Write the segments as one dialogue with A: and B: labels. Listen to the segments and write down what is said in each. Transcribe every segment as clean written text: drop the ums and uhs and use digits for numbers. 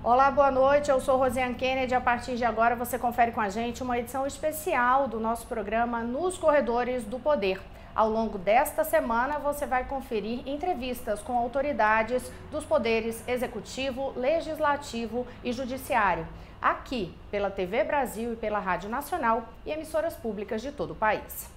A: Olá, boa noite. Eu sou Rosiane Kennedy. A partir de agora você confere com a gente uma edição especial do nosso programa Nos Corredores do Poder. Ao longo desta semana você vai conferir entrevistas com autoridades dos poderes executivo, legislativo e judiciário, aqui pela TV Brasil e pela Rádio Nacional e emissoras públicas de todo o país.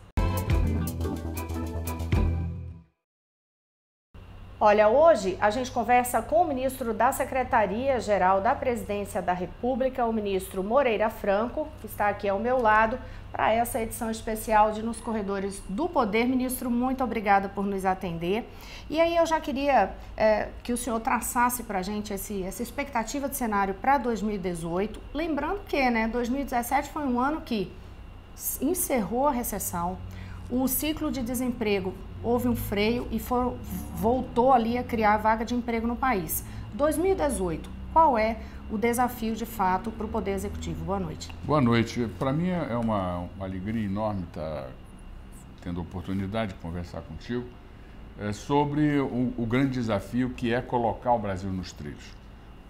A: Olha, hoje a gente conversa com o ministro da Secretaria-Geral da Presidência da República, o ministro Moreira Franco, que está aqui ao meu lado, para essa edição especial de Nos Corredores do Poder. Ministro, muito obrigada por nos atender. E aí eu já queria que o senhor traçasse para a gente essa expectativa de cenário para 2018, lembrando que 2017 foi um ano que encerrou a recessão, o ciclo de desemprego houve um freio e voltou ali a criar vaga de emprego no país. 2018, qual é o desafio de fato para o Poder Executivo? Boa noite.
B: Boa noite. Para mim é uma alegria enorme estar tendo a oportunidade de conversar contigo sobre o grande desafio que é colocar o Brasil nos trilhos.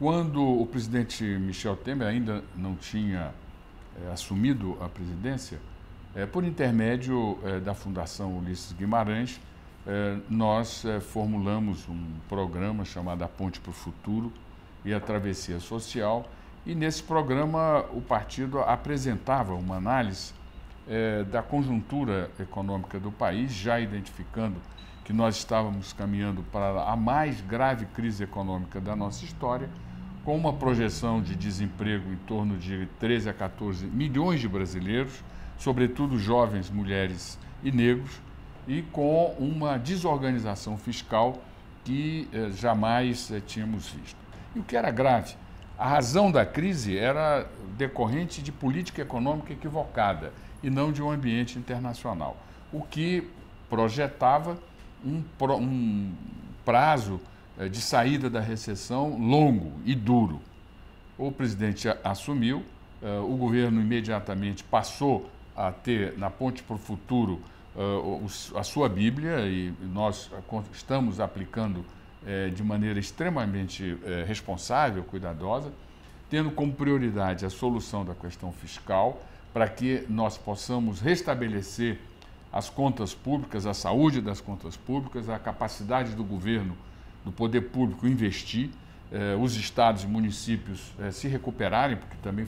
B: Quando o presidente Michel Temer ainda não tinha assumido a presidência, por intermédio da Fundação Ulisses Guimarães, nós formulamos um programa chamado A Ponte para o Futuro e a Travessia Social, e nesse programa o partido apresentava uma análise da conjuntura econômica do país, já identificando que nós estávamos caminhando para a mais grave crise econômica da nossa história, com uma projeção de desemprego em torno de 13 a 14 milhões de brasileiros, sobretudo jovens, mulheres e negros, e com uma desorganização fiscal que jamais tínhamos visto. E o que era grave? A razão da crise era decorrente de política econômica equivocada e não de um ambiente internacional, o que projetava um prazo de saída da recessão longo e duro. O presidente assumiu, o governo imediatamente passou a ter na Ponte para o Futuro a sua Bíblia, e nós estamos aplicando de maneira extremamente responsável, cuidadosa, tendo como prioridade a solução da questão fiscal, para que nós possamos restabelecer as contas públicas, a saúde das contas públicas, a capacidade do governo, do poder público investir, os estados e municípios se recuperarem, porque também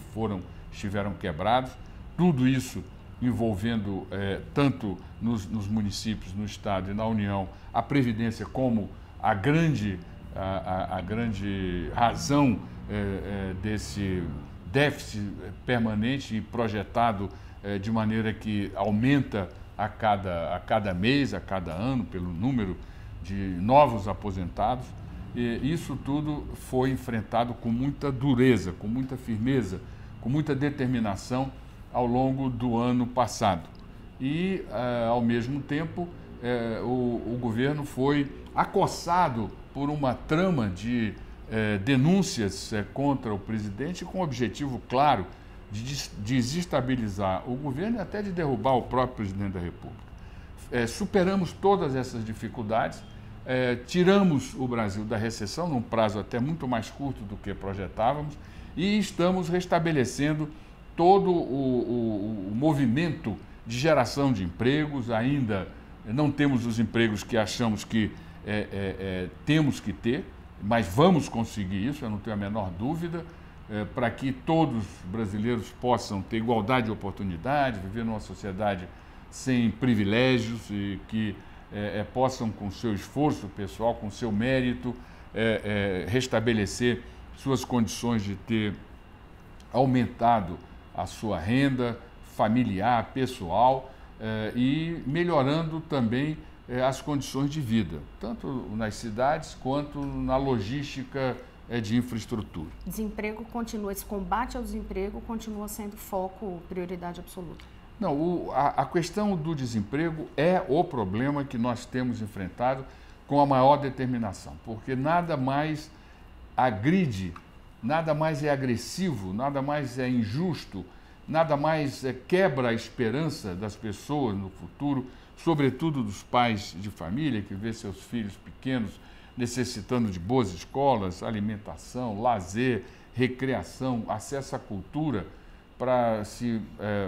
B: estiveram quebrados, tudo isso envolvendo tanto nos municípios, no Estado e na União, a Previdência como a grande razão desse déficit permanente e projetado de maneira que aumenta a cada mês, a cada ano, pelo número de novos aposentados. E isso tudo foi enfrentado com muita dureza, com muita firmeza, com muita determinação ao longo do ano passado. E, ao mesmo tempo, o governo foi acossado por uma trama de denúncias contra o presidente com o objetivo claro de desestabilizar o governo e até de derrubar o próprio presidente da República. Superamos todas essas dificuldades, tiramos o Brasil da recessão num prazo até muito mais curto do que projetávamos e estamos restabelecendo todo o movimento de geração de empregos. Ainda não temos os empregos que achamos que temos que ter, mas vamos conseguir isso, eu não tenho a menor dúvida, para que todos os brasileiros possam ter igualdade de oportunidade, viver numa sociedade sem privilégios e que possam, com seu esforço pessoal, com seu mérito, restabelecer suas condições de ter aumentado a sua renda familiar, pessoal, e melhorando também as condições de vida, tanto nas cidades quanto na logística de infraestrutura.
A: Desemprego continua, esse combate ao desemprego continua sendo foco, prioridade absoluta.
B: Não, a questão do desemprego é o problema que nós temos enfrentado com a maior determinação, porque nada mais agride, nada mais é agressivo, nada mais é injusto, nada mais quebra a esperança das pessoas no futuro, sobretudo dos pais de família que vê seus filhos pequenos necessitando de boas escolas, alimentação, lazer, recreação, acesso à cultura para se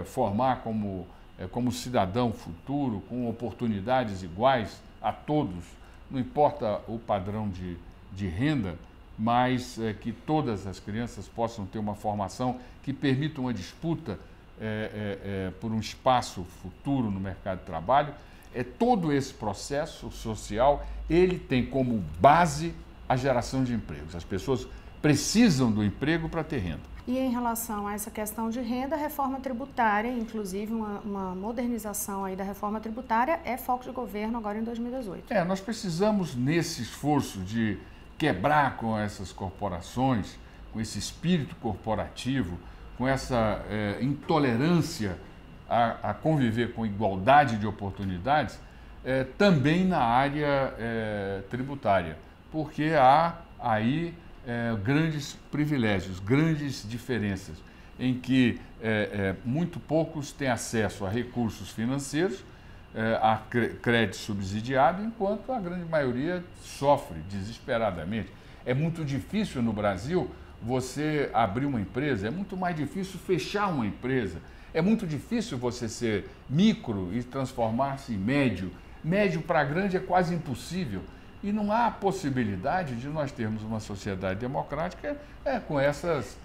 B: formar como cidadão futuro, com oportunidades iguais a todos, não importa o padrão de renda, mas que todas as crianças possam ter uma formação que permita uma disputa por um espaço futuro no mercado de trabalho. Todo esse processo social, ele tem como base a geração de empregos. As pessoas precisam do emprego para ter renda.
A: E em relação a essa questão de renda, a reforma tributária, inclusive uma modernização aí da reforma tributária, é foco de governo agora em 2018.
B: Nós precisamos, nesse esforço de quebrar com essas corporações, com esse espírito corporativo, com essa intolerância a conviver com igualdade de oportunidades, também na área tributária, porque há aí grandes privilégios, grandes diferenças, em que muito poucos têm acesso a recursos financeiros, a crédito subsidiado, enquanto a grande maioria sofre desesperadamente. É muito difícil no Brasil você abrir uma empresa, é muito mais difícil fechar uma empresa, é muito difícil você ser micro e transformar-se em médio. Médio para grande é quase impossível. E não há possibilidade de nós termos uma sociedade democrática com essas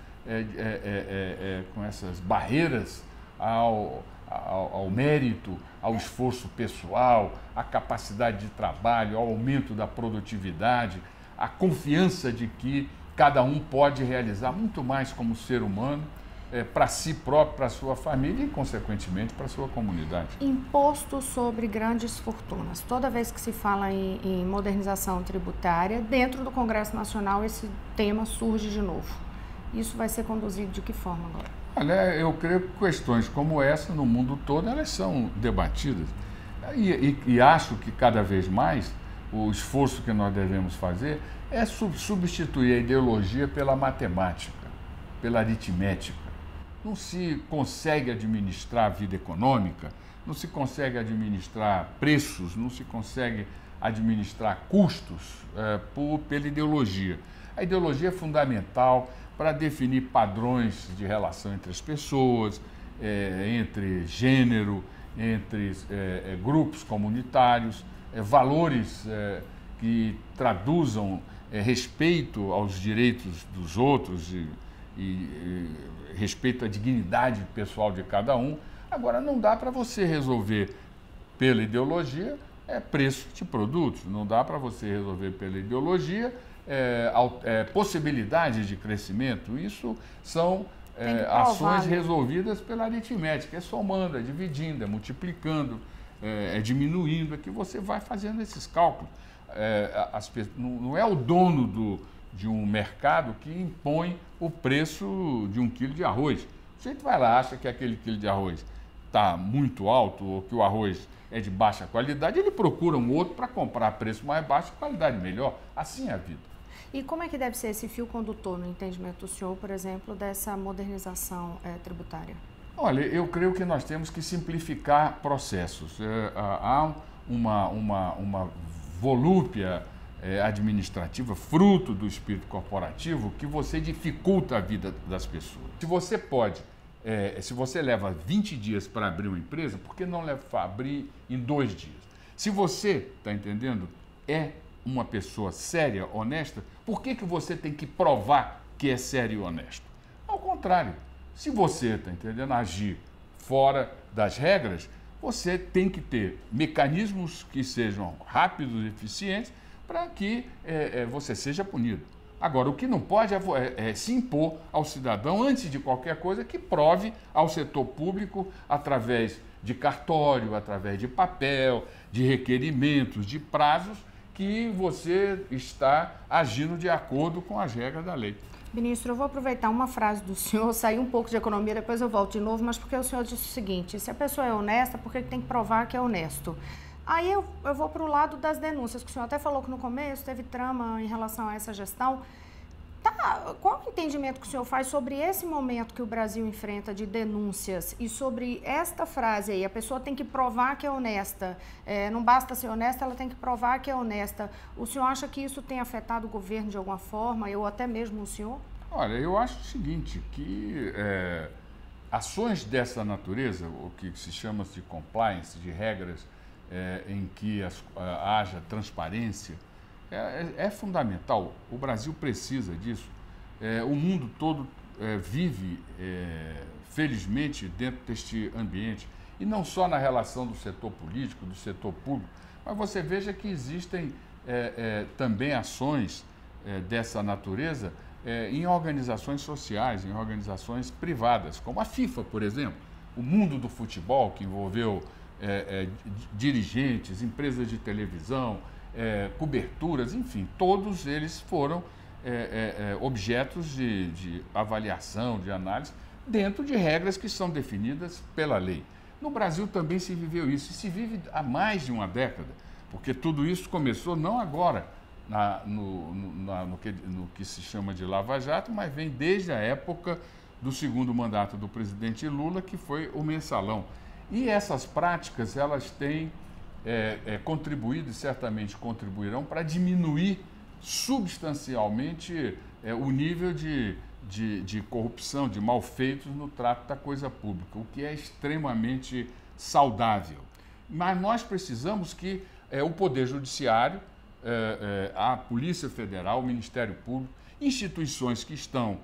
B: barreiras ao mérito, ao esforço pessoal, à capacidade de trabalho, ao aumento da produtividade, à confiança de que cada um pode realizar muito mais como ser humano, para si próprio, para a sua família e, consequentemente, para a sua comunidade.
A: Imposto sobre grandes fortunas. Toda vez que se fala em modernização tributária, dentro do Congresso Nacional esse tema surge de novo. Isso vai ser conduzido de que forma agora?
B: Olha, eu creio que questões como essa, no mundo todo, elas são debatidas. E acho que, cada vez mais, o esforço que nós devemos fazer é substituir a ideologia pela matemática, pela aritmética. Não se consegue administrar a vida econômica, não se consegue administrar preços, não se consegue administrar custos pela ideologia. A ideologia é fundamental para definir padrões de relação entre as pessoas, entre gênero, entre grupos comunitários, valores que traduzam respeito aos direitos dos outros e respeito à dignidade pessoal de cada um. Agora, não dá para você resolver pela ideologia preço de produtos, não dá para você resolver pela ideologia possibilidades de crescimento. Isso são ações resolvidas pela aritmética, somando, dividindo, multiplicando, diminuindo, que você vai fazendo esses cálculos. Não é o dono de um mercado que impõe o preço de 1 quilo de arroz. O sujeito vai lá, acha que aquele quilo de arroz está muito alto ou que o arroz é de baixa qualidade, ele procura um outro para comprar a preço mais baixo e qualidade melhor. Assim é a vida.
A: E como é que deve ser esse fio condutor, no entendimento do senhor, por exemplo, dessa modernização tributária?
B: Olha, eu creio que nós temos que simplificar processos. Há uma volúpia administrativa, fruto do espírito corporativo, que você dificulta a vida das pessoas. Se você leva 20 dias para abrir uma empresa, por que não abrir em 2 dias? Se você, está entendendo, é uma pessoa séria, honesta, por que você tem que provar que é sério e honesto? Ao contrário, se você, está entendendo, agir fora das regras, você tem que ter mecanismos que sejam rápidos e eficientes para que você seja punido. Agora, o que não pode é se impor ao cidadão, antes de qualquer coisa, que prove ao setor público, através de cartório, através de papel, de requerimentos, de prazos, que você está agindo de acordo com as regras da lei.
A: Ministro, eu vou aproveitar uma frase do senhor, sair um pouco de economia, depois eu volto de novo, mas porque o senhor disse o seguinte: se a pessoa é honesta, por que tem que provar que é honesto? Aí eu vou para o lado das denúncias, que o senhor até falou que no começo teve trama em relação a essa gestão. Qual o entendimento que o senhor faz sobre esse momento que o Brasil enfrenta de denúncias e sobre esta frase aí, a pessoa tem que provar que é honesta, não basta ser honesta, ela tem que provar que é honesta. O senhor acha que isso tem afetado o governo de alguma forma, ou até mesmo o senhor?
B: Olha, eu acho o seguinte, que ações dessa natureza, o que se chama de compliance, de regras em que haja transparência, é fundamental. O Brasil precisa disso. O mundo todo vive, felizmente, dentro deste ambiente. E não só na relação do setor político, do setor público, mas você veja que existem também ações dessa natureza em organizações sociais, em organizações privadas, como a FIFA, por exemplo. O mundo do futebol, que envolveu dirigentes, empresas de televisão, coberturas, enfim, todos eles foram objetos de avaliação, de análise, dentro de regras que são definidas pela lei. No Brasil também se viveu isso, e se vive há mais de uma década, porque tudo isso começou não agora, no que se chama de Lava Jato, mas vem desde a época do segundo mandato do presidente Lula, que foi o mensalão. E essas práticas, elas têm contribuído e certamente contribuirão para diminuir substancialmente o nível de corrupção, de malfeitos no trato da coisa pública, o que é extremamente saudável. Mas nós precisamos que o Poder Judiciário, a Polícia Federal, o Ministério Público, instituições que estão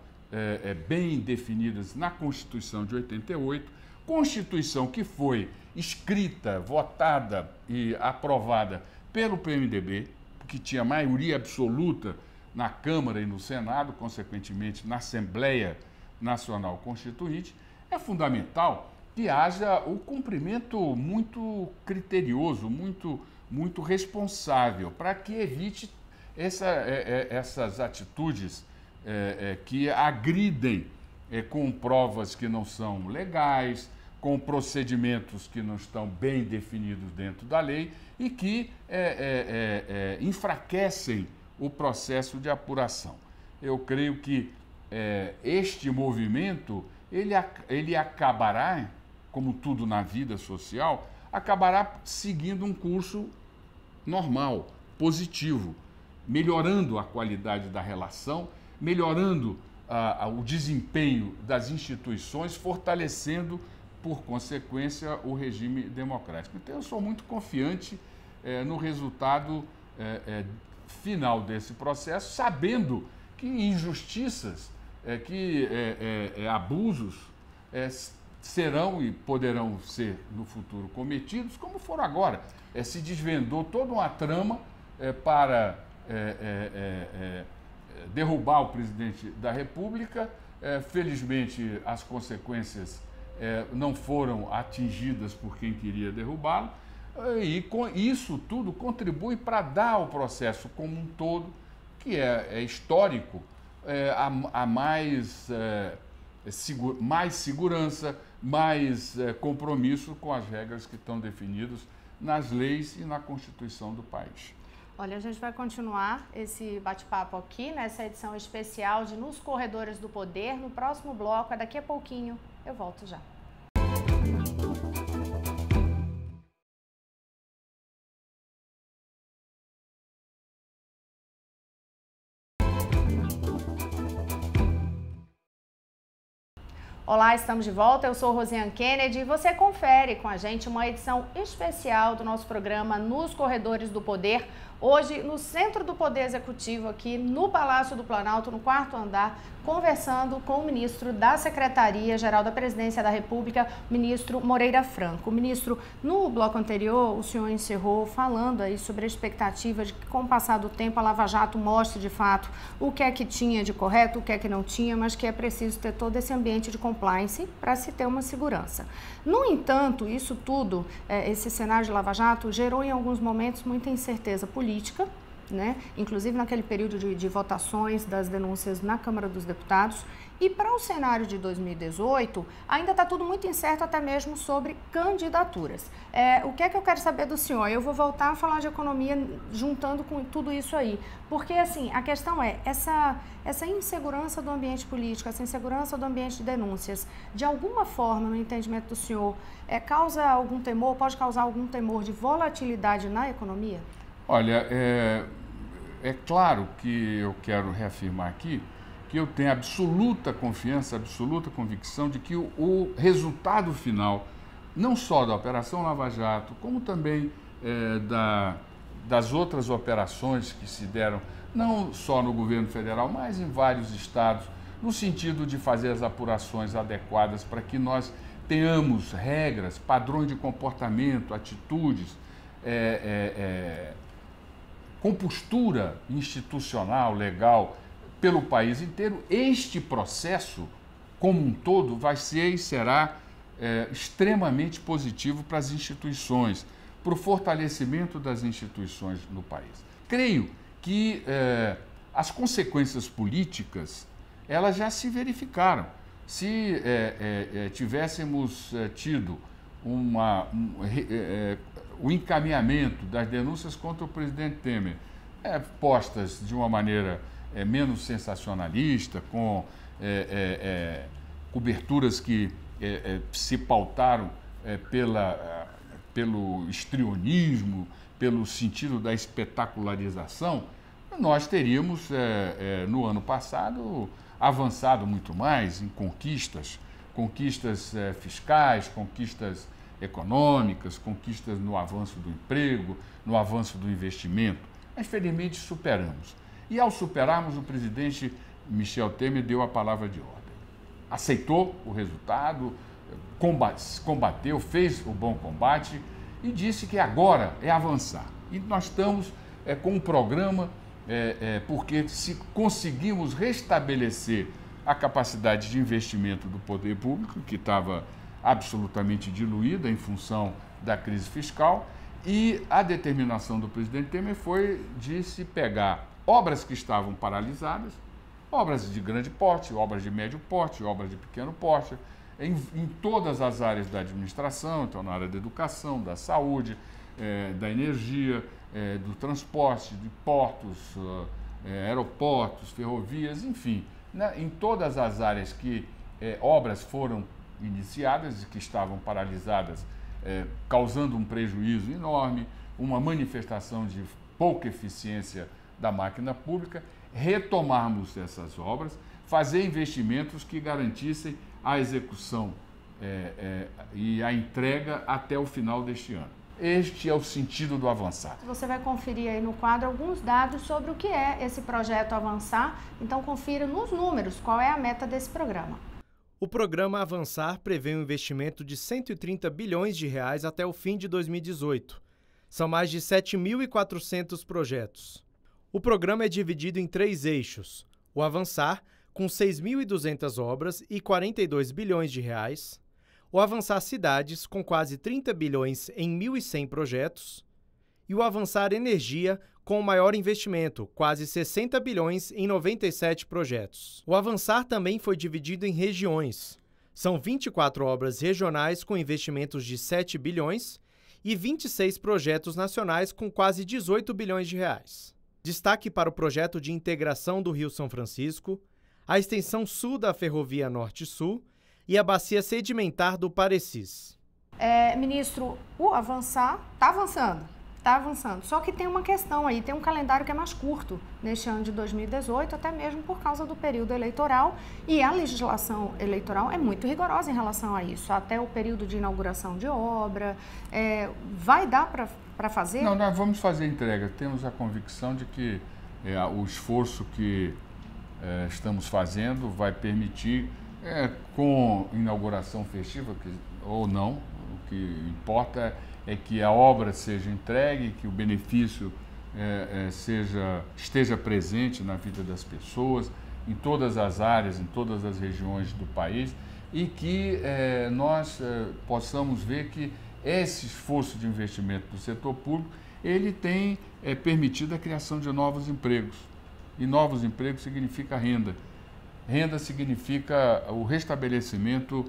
B: bem definidas na Constituição de 88, Constituição que foi escrita, votada e aprovada pelo PMDB, que tinha maioria absoluta na Câmara e no Senado, consequentemente na Assembleia Nacional Constituinte, é fundamental que haja o cumprimento muito criterioso, muito responsável, para que evite essas atitudes que agridem com provas que não são legais, com procedimentos que não estão bem definidos dentro da lei e que enfraquecem o processo de apuração. Eu creio que este movimento, ele acabará, como tudo na vida social, acabará seguindo um curso normal, positivo, melhorando a qualidade da relação, melhorando o desempenho das instituições, fortalecendo, por consequência, o regime democrático. Então, eu sou muito confiante no resultado final desse processo, sabendo que injustiças, abusos serão e poderão ser no futuro cometidos, como foram agora. Se desvendou toda uma trama para derrubar o presidente da República. Felizmente, as consequências não foram atingidas por quem queria derrubá-lo, e com isso tudo contribui para dar ao processo como um todo, que é histórico, a mais segurança, mais compromisso com as regras que estão definidas nas leis e na Constituição do país.
A: Olha, a gente vai continuar esse bate-papo aqui nessa edição especial de Nos Corredores do Poder. No próximo bloco, daqui a pouquinho, eu volto já. Olá, estamos de volta. Eu sou Rosiane Kennedy e você confere com a gente uma edição especial do nosso programa Nos Corredores do Poder. Hoje, no Centro do Poder Executivo, aqui no Palácio do Planalto, no 4º andar, conversando com o ministro da Secretaria-Geral da Presidência da República, ministro Moreira Franco. Ministro, no bloco anterior, o senhor encerrou falando aí sobre a expectativa de que, com o passar do tempo, a Lava Jato mostre, de fato, o que é que tinha de correto, o que é que não tinha, mas que é preciso ter todo esse ambiente de compliance para se ter uma segurança. No entanto, isso tudo, esse cenário de Lava Jato, gerou em alguns momentos muita incerteza política, né? Inclusive naquele período de votações das denúncias na Câmara dos Deputados. E para o cenário de 2018, ainda está tudo muito incerto, até mesmo sobre candidaturas. O que é que eu quero saber do senhor? Eu vou voltar a falar de economia juntando com tudo isso aí. Porque, assim, a questão é, essa insegurança do ambiente político, essa insegurança do ambiente de denúncias, de alguma forma, no entendimento do senhor, causa algum temor, pode causar algum temor de volatilidade na economia?
B: Olha, é claro que eu quero reafirmar aqui que eu tenho absoluta confiança, absoluta convicção de que o resultado final, não só da Operação Lava Jato, como também das outras operações que se deram, não só no governo federal, mas em vários estados, no sentido de fazer as apurações adequadas para que nós tenhamos regras, padrões de comportamento, atitudes, com postura institucional, legal, pelo país inteiro. Este processo, como um todo, vai ser e será extremamente positivo para as instituições, para o fortalecimento das instituições no país. Creio que as consequências políticas, elas já se verificaram. Se tivéssemos tido o encaminhamento das denúncias contra o presidente Temer, postas de uma maneira menos sensacionalista, com coberturas que se pautaram pelo histrionismo, pelo sentido da espetacularização, nós teríamos, no ano passado, avançado muito mais em conquistas fiscais, conquistas econômicas, conquistas no avanço do emprego, no avanço do investimento. Mas, felizmente, superamos. E, ao superarmos, o presidente Michel Temer deu a palavra de ordem. Aceitou o resultado, combateu, fez o bom combate e disse que agora é avançar. E nós estamos com um programa, porque se conseguimos restabelecer a capacidade de investimento do poder público, que estava absolutamente diluída em função da crise fiscal, e a determinação do presidente Temer foi de se pegar obras que estavam paralisadas, obras de grande porte, obras de médio porte, obras de pequeno porte, em todas as áreas da administração, então na área da educação, da saúde, da energia, do transporte, de portos, aeroportos, ferrovias, enfim, em todas as áreas que obras foram iniciadas e que estavam paralisadas, causando um prejuízo enorme, uma manifestação de pouca eficiência da máquina pública, retomarmos essas obras, fazer investimentos que garantissem a execução e a entrega até o final deste ano. Este é o sentido do Avançar.
A: Você vai conferir aí no quadro alguns dados sobre o que é esse projeto Avançar, então confira nos números qual é a meta desse programa.
C: O programa Avançar prevê um investimento de 130 bilhões de reais até o fim de 2018. São mais de 7.400 projetos. O programa é dividido em 3 eixos. O Avançar, com 6.200 obras e 42 bilhões de reais. O Avançar Cidades, com quase 30 bilhões em 1.100 projetos. E o Avançar Energia, com o maior investimento, quase 60 bilhões em 97 projetos. O Avançar também foi dividido em regiões. São 24 obras regionais com investimentos de 7 bilhões e 26 projetos nacionais com quase 18 bilhões de reais. Destaque para o projeto de integração do Rio São Francisco, a extensão sul da Ferrovia Norte-Sul e a bacia sedimentar do Parecis.
A: Ministro, o Avançar está avançando. Está avançando. Só que tem uma questão aí, tem um calendário que é mais curto neste ano de 2018, até mesmo por causa do período eleitoral, e a legislação eleitoral é muito rigorosa em relação a isso, até o período de inauguração de obra. Vai dar para fazer?
B: Não, nós vamos fazer entrega. Temos a convicção de que o esforço que estamos fazendo vai permitir, com inauguração festiva ou não, o que importa é que a obra seja entregue, que o benefício esteja presente na vida das pessoas, em todas as áreas, em todas as regiões do país, e que nós possamos ver que esse esforço de investimento do setor público, ele tem permitido a criação de novos empregos. E novos empregos significa renda. Renda significa o restabelecimento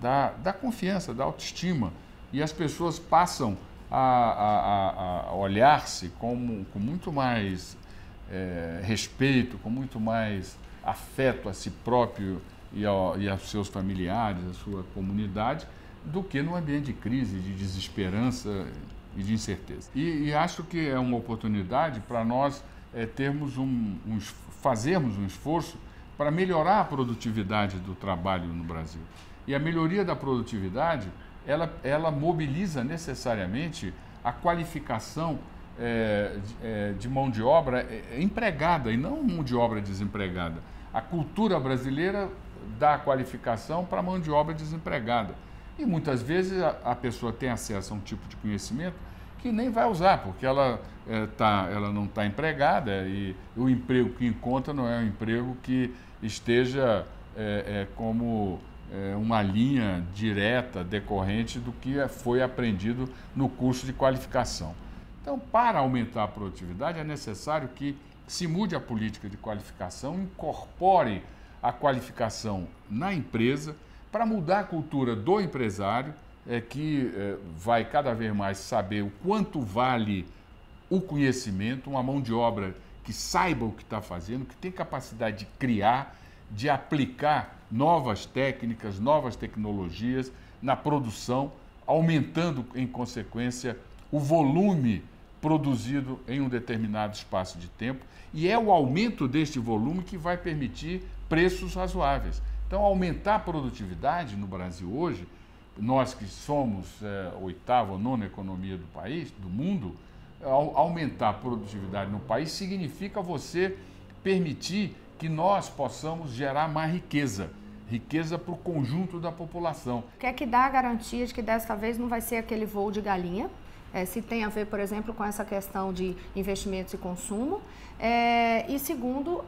B: da confiança, da autoestima. E as pessoas passam a olhar-se com muito mais respeito, com muito mais afeto a si próprio e aos seus familiares, à sua comunidade, do que no ambiente de crise, de desesperança e de incerteza. E acho que é uma oportunidade para nós termos fazermos um esforço para melhorar a produtividade do trabalho no Brasil. E a melhoria da produtividade, ela mobiliza necessariamente a qualificação de mão de obra empregada e não mão de obra desempregada. A cultura brasileira dá qualificação para a mão de obra desempregada. E muitas vezes a pessoa tem acesso a um tipo de conhecimento que nem vai usar, porque ela não está empregada e o emprego que encontra não é um emprego que esteja como uma linha direta decorrente do que foi aprendido no curso de qualificação. Então, para aumentar a produtividade, é necessário que se mude a política de qualificação, incorpore a qualificação na empresa, para mudar a cultura do empresário, que vai cada vez mais saber o quanto vale o conhecimento, uma mão de obra que saiba o que está fazendo, que tem capacidade de criar, de aplicar novas técnicas, novas tecnologias na produção, aumentando, em consequência, o volume produzido em um determinado espaço de tempo, e é o aumento deste volume que vai permitir preços razoáveis. Então, aumentar a produtividade no Brasil hoje, nós que somos a oitava ou nona economia do país, do mundo, aumentar a produtividade no país significa você permitir que nós possamos gerar mais riqueza para o conjunto da população.
A: O que é que dá a garantia de que desta vez não vai ser aquele voo de galinha? Se tem a ver, por exemplo, com essa questão de investimentos e consumo. E segundo,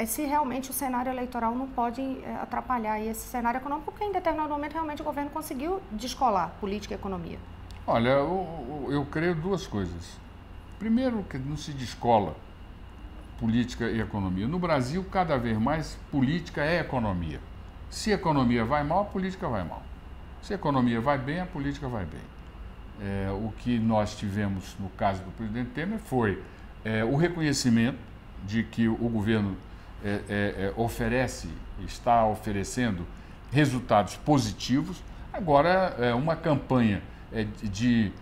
A: se realmente o cenário eleitoral não pode atrapalhar esse cenário econômico, porque em determinado momento realmente o governo conseguiu descolar política e economia.
B: Olha, eu creio duas coisas. Primeiro, que não se descola política e economia. No Brasil, cada vez mais, política é economia. Se a economia vai mal, a política vai mal. Se a economia vai bem, a política vai bem. O que nós tivemos no caso do presidente Temer foi o reconhecimento de que o governo está oferecendo resultados positivos. Agora, uma campanha de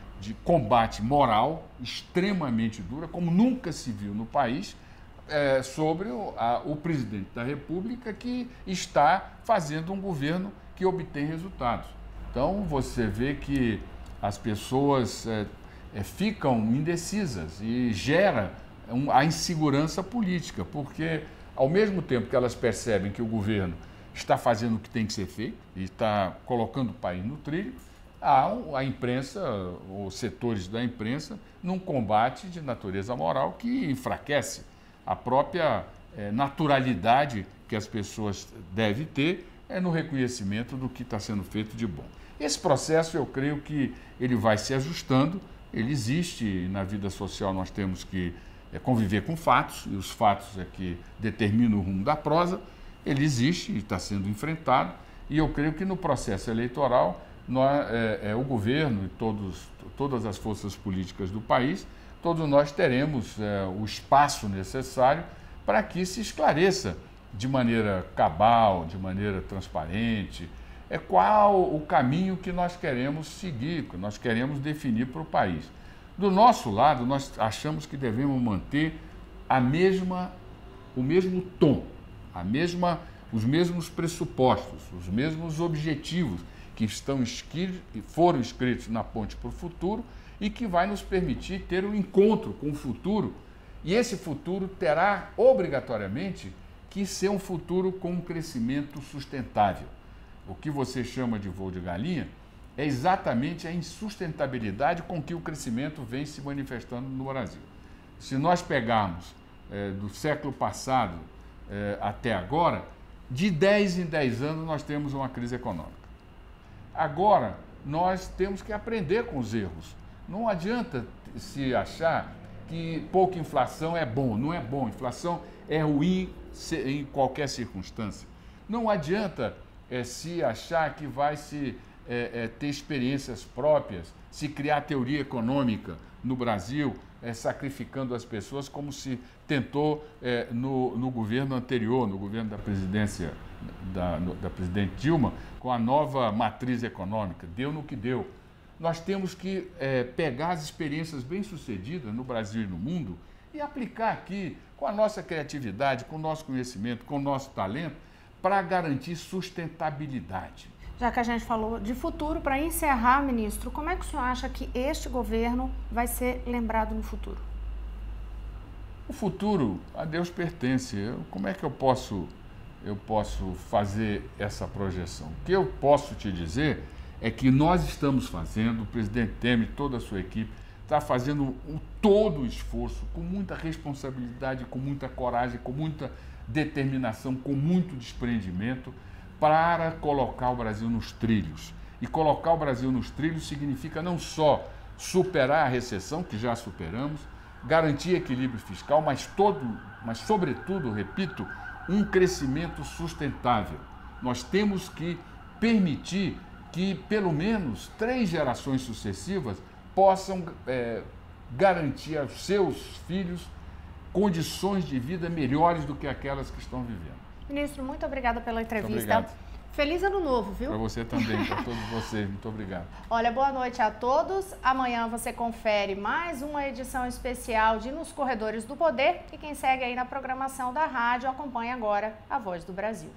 B: combate moral extremamente dura, como nunca se viu no país, sobre o presidente da República, que está fazendo um governo que obtém resultados. Então, você vê que as pessoas ficam indecisas e gera a insegurança política, porque ao mesmo tempo que elas percebem que o governo está fazendo o que tem que ser feito e está colocando o país no trilho, a imprensa, os setores da imprensa, num combate de natureza moral que enfraquece a própria naturalidade que as pessoas devem ter no reconhecimento do que está sendo feito de bom. Esse processo, eu creio que ele vai se ajustando, ele existe, na vida social nós temos que conviver com fatos, e os fatos é que determinam o rumo da prosa, ele existe e está sendo enfrentado, e eu creio que no processo eleitoral o governo e todas as forças políticas do país, todos nós teremos o espaço necessário para que se esclareça de maneira cabal, de maneira transparente, qual o caminho que nós queremos seguir, que nós queremos definir para o país. Do nosso lado, nós achamos que devemos manter o mesmo tom, os mesmos pressupostos, os mesmos objetivos que foram escritos na Ponte para o Futuro e que vai nos permitir ter um encontro com o futuro. E esse futuro terá, obrigatoriamente, que ser um futuro com um crescimento sustentável. O que você chama de voo de galinha é exatamente a insustentabilidade com que o crescimento vem se manifestando no Brasil. Se nós pegarmos do século passado até agora, de 10 em 10 anos nós temos uma crise econômica. Agora, nós temos que aprender com os erros. Não adianta se achar que pouca inflação é bom. Não é bom. Inflação é ruim em qualquer circunstância. Não adianta se achar que vai se ter experiências próprias, se criar teoria econômica no Brasil, sacrificando as pessoas, como se tentou no governo anterior, no governo da presidência da presidente Dilma, com a nova matriz econômica. Deu no que deu. Nós temos que pegar as experiências bem-sucedidas no Brasil e no mundo e aplicar aqui com a nossa criatividade, com o nosso conhecimento, com o nosso talento, para garantir sustentabilidade.
A: Já que a gente falou de futuro, para encerrar, ministro, como é que o senhor acha que este governo vai ser lembrado no futuro?
B: O futuro a Deus pertence. Como é que eu posso fazer essa projeção? O que eu posso te dizer é que nós estamos fazendo, o presidente Temer e toda a sua equipe está fazendo todo o esforço, com muita responsabilidade, com muita coragem, com muita determinação, com muito desprendimento, para colocar o Brasil nos trilhos. E colocar o Brasil nos trilhos significa não só superar a recessão, que já superamos, garantir equilíbrio fiscal, mas sobretudo, repito, um crescimento sustentável. Nós temos que permitir que pelo menos 3 gerações sucessivas possam garantir aos seus filhos condições de vida melhores do que aquelas que estão vivendo.
A: Ministro, muito obrigada pela entrevista.
B: Muito obrigado.
A: Feliz ano novo, viu?
B: Para você também, para todos vocês. Muito obrigado.
A: Olha, boa noite a todos. Amanhã você confere mais uma edição especial de Nos Corredores do Poder. E quem segue aí na programação da rádio acompanha agora a Voz do Brasil.